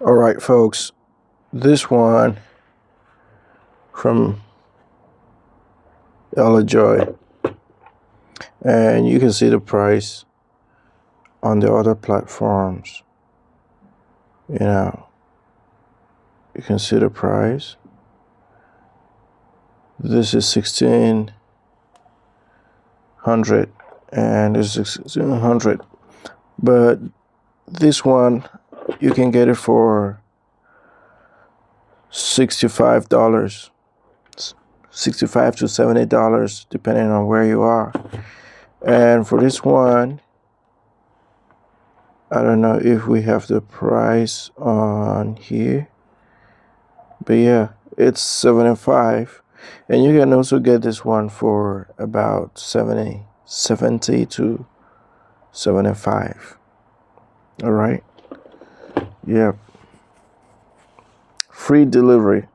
All right, folks, this one from Ella Joy, and you can see the price on the other platforms. You can see the price. This is 1600 and this is 1600, but this one you can get it for $65, $65 to $70 depending on where you are. And for this one, I don't know if we have the price on here, but yeah, it's 75. And you can also get this one for about 70 to 75. All right. Yeah. Free delivery.